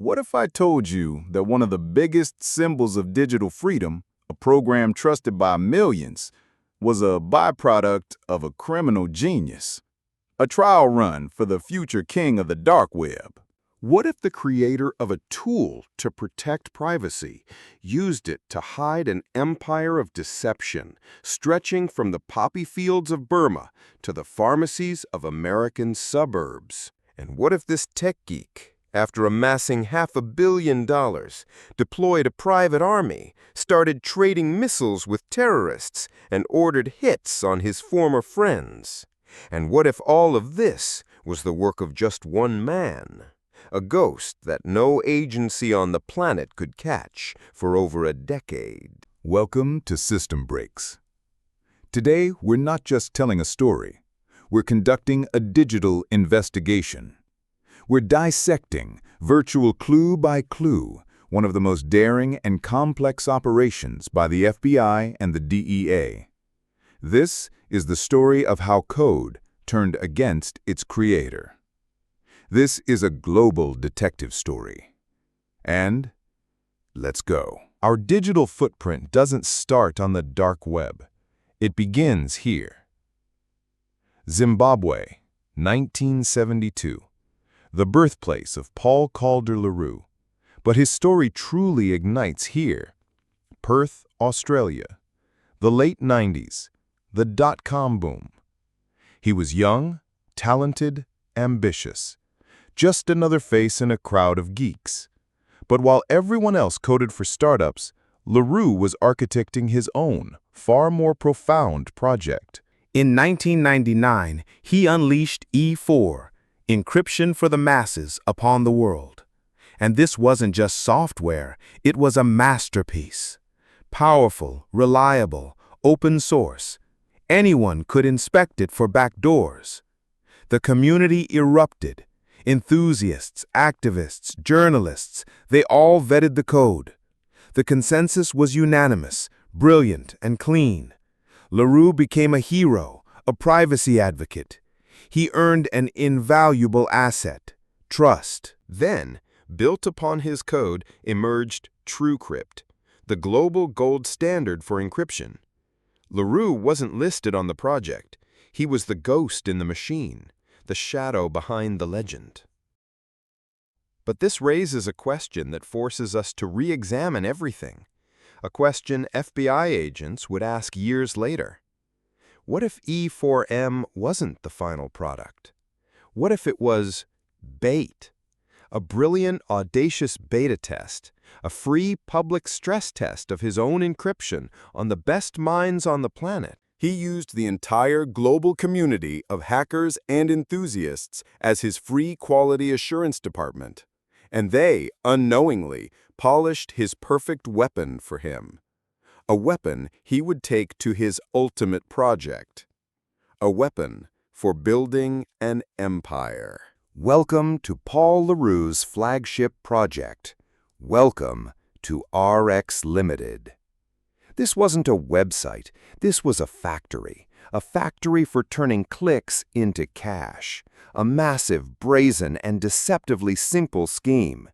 What if I told you that one of the biggest symbols of digital freedom, a program trusted by millions, was a byproduct of a criminal genius? A trial run for the future king of the dark web. What if the creator of a tool to protect privacy used it to hide an empire of deception, stretching from the poppy fields of Burma to the pharmacies of American suburbs? And what if this tech geek, after amassing $500 million, deployed a private army, started trading missiles with terrorists, and ordered hits on his former friends? And what if all of this was the work of just one man? A ghost that no agency on the planet could catch for over a decade. Welcome to System Breaks. Today, we're not just telling a story. We're conducting a digital investigation. We're dissecting, virtual clue by clue, one of the most daring and complex operations by the FBI and the DEA. This is the story of how code turned against its creator. This is a global detective story. And let's go. Our digital footprint doesn't start on the dark web. It begins here. Zimbabwe, 1972. The birthplace of Paul Le Roux. But his story truly ignites here. Perth, Australia. The late 90s. The dot-com boom. He was young, talented, ambitious. Just another face in a crowd of geeks. But while everyone else coded for startups, Le Roux was architecting his own, far more profound project. In 1999, he unleashed E4, Encryption for the masses, upon the world. And this wasn't just software, it was a masterpiece. Powerful, reliable, open source. Anyone could inspect it for backdoors. The community erupted. Enthusiasts, activists, journalists, they all vetted the code. The consensus was unanimous, brilliant, and clean. Le Roux became a hero, a privacy advocate. He earned an invaluable asset, trust. Then, built upon his code, emerged TrueCrypt, the global gold standard for encryption. Le Roux wasn't listed on the project. He was the ghost in the machine, the shadow behind the legend. But this raises a question that forces us to re-examine everything, a question FBI agents would ask years later. What if E4M wasn't the final product? What if it was bait? A brilliant, audacious beta test, a free public stress test of his own encryption on the best minds on the planet. He used the entire global community of hackers and enthusiasts as his free quality assurance department. And they, unknowingly, polished his perfect weapon for him. A weapon he would take to his ultimate project. A weapon for building an empire. Welcome to Paul Le Roux's flagship project. Welcome to RX Limited. This wasn't a website, this was a factory for turning clicks into cash, a massive, brazen, and deceptively simple scheme.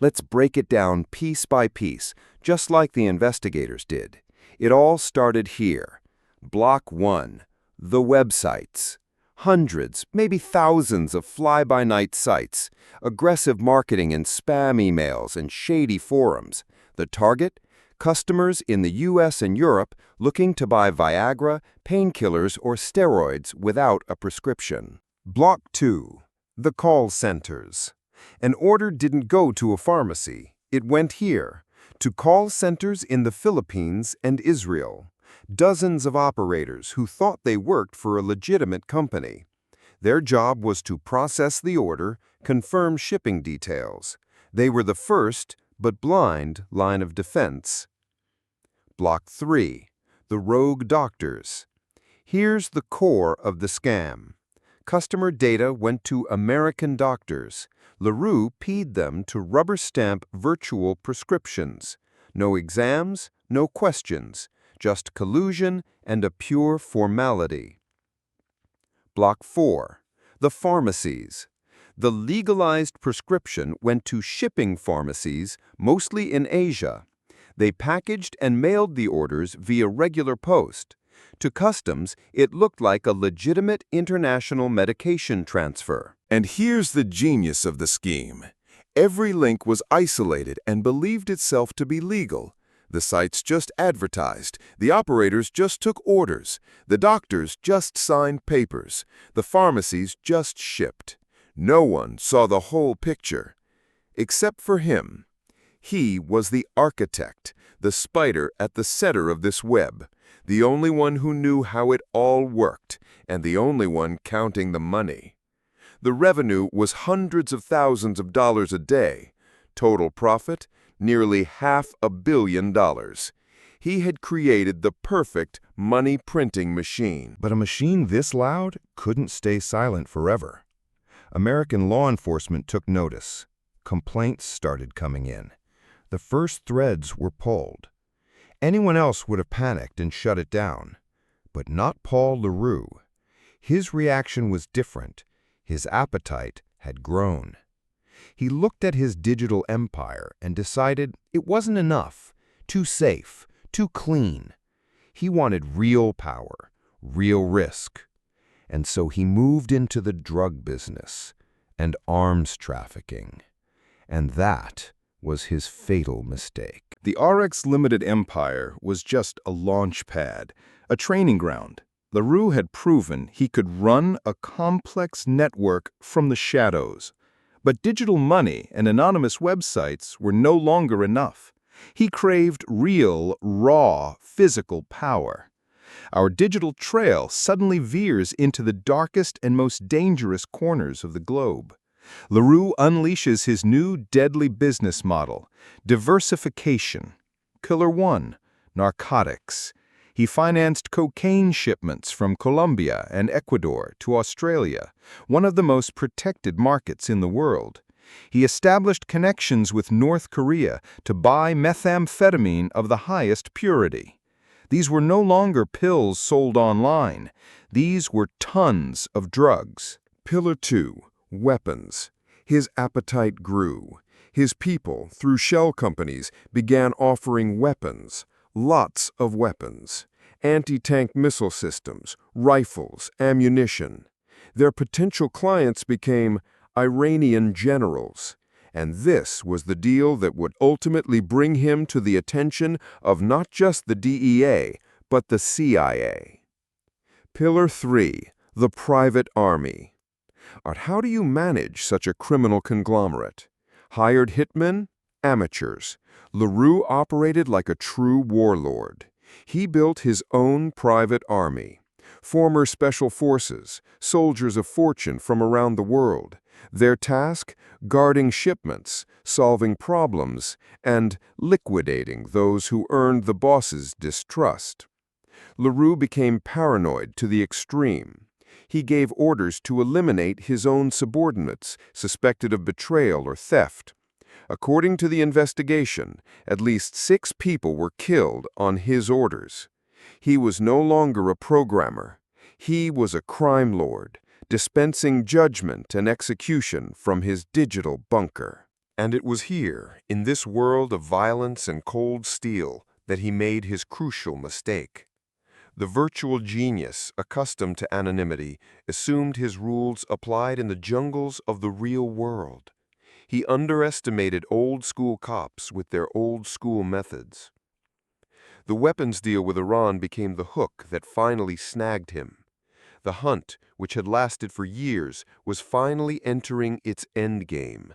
Let's break it down piece by piece, just like the investigators did. It all started here. Block 1, the websites. Hundreds, maybe thousands of fly-by-night sites, aggressive marketing in spam emails and shady forums. The target? Customers in the US and Europe looking to buy Viagra, painkillers, or steroids without a prescription. Block 2. The call centers. An order didn't go to a pharmacy. It went here, to call centers in the Philippines and Israel. Dozens of operators who thought they worked for a legitimate company. Their job was to process the order, confirm shipping details. They were the first, but blind, line of defense. Block 3. The rogue doctors. Here's the core of the scam. Customer data went to American doctors. Le Roux paid them to rubber stamp virtual prescriptions. No exams, no questions, just collusion and a pure formality. Block 4. The pharmacies. The legalized prescription went to shipping pharmacies, mostly in Asia. They packaged and mailed the orders via regular post. To customs, it looked like a legitimate international medication transfer. And here's the genius of the scheme. Every link was isolated and believed itself to be legal. The sites just advertised, the operators just took orders, the doctors just signed papers, the pharmacies just shipped. No one saw the whole picture. Except for him. He was the architect, the spider at the center of this web, the only one who knew how it all worked, and the only one counting the money. The revenue was hundreds of thousands of dollars a day. Total profit, nearly $500 million. He had created the perfect money-printing machine. But a machine this loud couldn't stay silent forever. American law enforcement took notice. Complaints started coming in. The first threads were pulled. Anyone else would have panicked and shut it down. But not Paul Le Roux. His reaction was different. His appetite had grown. He looked at his digital empire and decided it wasn't enough, too safe, too clean. He wanted real power, real risk. And so he moved into the drug business and arms trafficking. And that was his fatal mistake. The RX Limited empire was just a launch pad, a training ground. Le Roux had proven he could run a complex network from the shadows. But digital money and anonymous websites were no longer enough. He craved real, raw, physical power. Our digital trail suddenly veers into the darkest and most dangerous corners of the globe. Le Roux unleashes his new deadly business model, diversification. Pillar 1, narcotics. He financed cocaine shipments from Colombia and Ecuador to Australia, one of the most protected markets in the world. He established connections with North Korea to buy methamphetamine of the highest purity. These were no longer pills sold online. These were tons of drugs. Pillar 2, weapons. His appetite grew. His people, through shell companies, began offering weapons. Lots of weapons. Anti-tank missile systems, rifles, ammunition. Their potential clients became Iranian generals. And this was the deal that would ultimately bring him to the attention of not just the DEA, but the CIA. Pillar 3, the private army. But how do you manage such a criminal conglomerate? Hired hitmen? Amateurs. Le Roux operated like a true warlord. He built his own private army. Former special forces, soldiers of fortune from around the world. Their task? Guarding shipments, solving problems, and liquidating those who earned the boss's distrust. Le Roux became paranoid to the extreme. He gave orders to eliminate his own subordinates suspected of betrayal or theft. According to the investigation, at least 6 people were killed on his orders. He was no longer a programmer. He was a crime lord, dispensing judgment and execution from his digital bunker. And it was here, in this world of violence and cold steel, that he made his crucial mistake. The virtual genius, accustomed to anonymity, assumed his rules applied in the jungles of the real world. He underestimated old-school cops with their old-school methods. The weapons deal with Iran became the hook that finally snagged him. The hunt, which had lasted for years, was finally entering its endgame.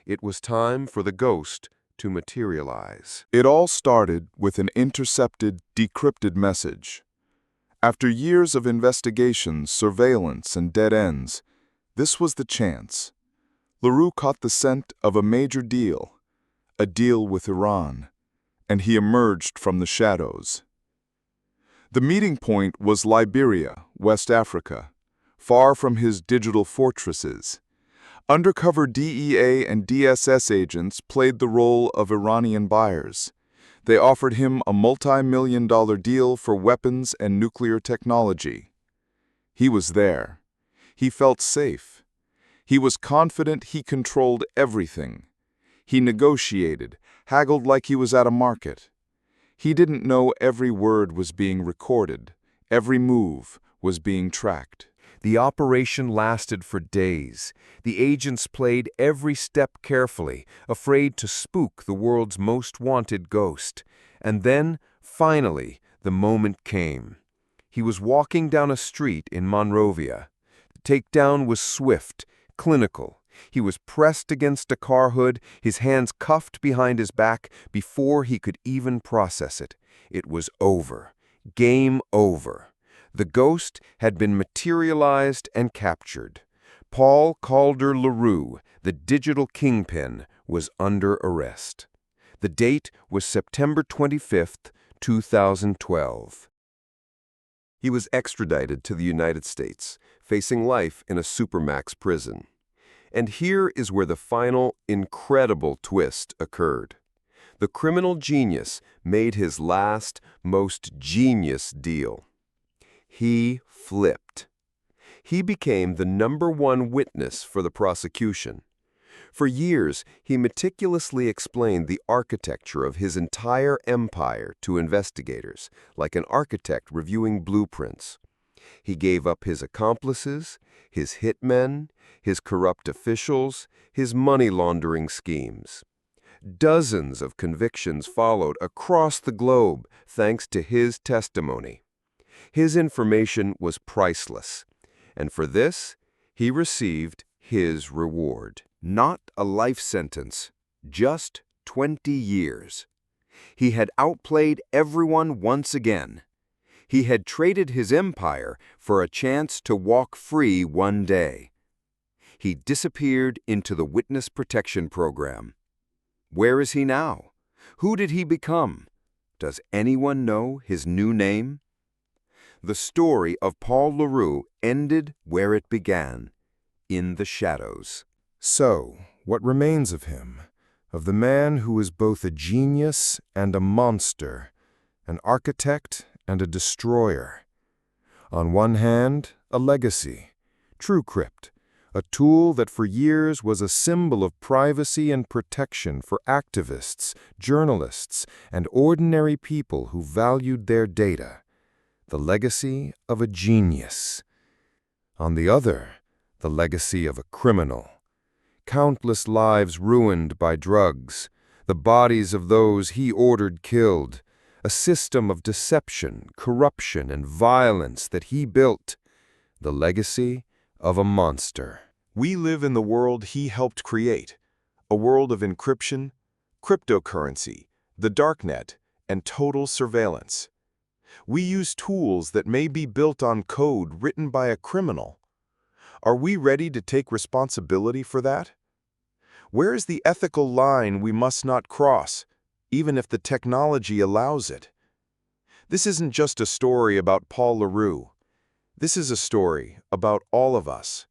It was time for the ghost to materialize. It all started with an intercepted, decrypted message. After years of investigations, surveillance, and dead ends, this was the chance. Le Roux caught the scent of a major deal, a deal with Iran, and he emerged from the shadows. The meeting point was Liberia, West Africa, far from his digital fortresses. Undercover DEA and DSS agents played the role of Iranian buyers. They offered him a multi-million-dollar deal for weapons and nuclear technology. He was there. He felt safe. He was confident he controlled everything. He negotiated, haggled like he was at a market. He didn't know every word was being recorded, every move was being tracked. The operation lasted for days. The agents played every step carefully, afraid to spook the world's most wanted ghost. And then, finally, the moment came. He was walking down a street in Monrovia. The takedown was swift, clinical. He was pressed against a car hood, his hands cuffed behind his back before he could even process it. It was over. Game over. The ghost had been materialized and captured. Paul Le Roux, the digital kingpin, was under arrest. The date was September 25th, 2012. He was extradited to the United States, facing life in a supermax prison. And here is where the final, incredible twist occurred. The criminal genius made his last, most genius deal. He flipped. He became the #1 witness for the prosecution. For years, he meticulously explained the architecture of his entire empire to investigators, like an architect reviewing blueprints. He gave up his accomplices, his hitmen, his corrupt officials, his money laundering schemes. Dozens of convictions followed across the globe thanks to his testimony. His information was priceless, and for this, he received his reward. Not a life sentence, just 20 years. He had outplayed everyone once again. He had traded his empire for a chance to walk free one day. He disappeared into the witness protection program. Where is he now? Who did he become? Does anyone know his new name? The story of Paul Le Roux ended where it began, in the shadows. So, what remains of him? Of the man who is both a genius and a monster, an architect and a destroyer. On one hand, a legacy, TrueCrypt, a tool that for years was a symbol of privacy and protection for activists, journalists, and ordinary people who valued their data. The legacy of a genius. On the other, the legacy of a criminal. Countless lives ruined by drugs, the bodies of those he ordered killed, a system of deception, corruption, and violence that he built. The legacy of a monster. We live in the world he helped create, a world of encryption, cryptocurrency, the darknet, and total surveillance. We use tools that may be built on code written by a criminal. Are we ready to take responsibility for that? Where is the ethical line we must not cross, even if the technology allows it? This isn't just a story about Paul Le Roux. This is a story about all of us.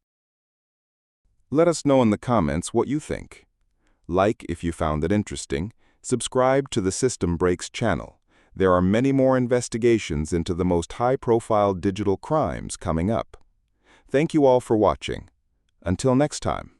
Let us know in the comments what you think. Like if you found it interesting, subscribe to the System Breaks channel. There are many more investigations into the most high-profile digital crimes coming up. Thank you all for watching. Until next time.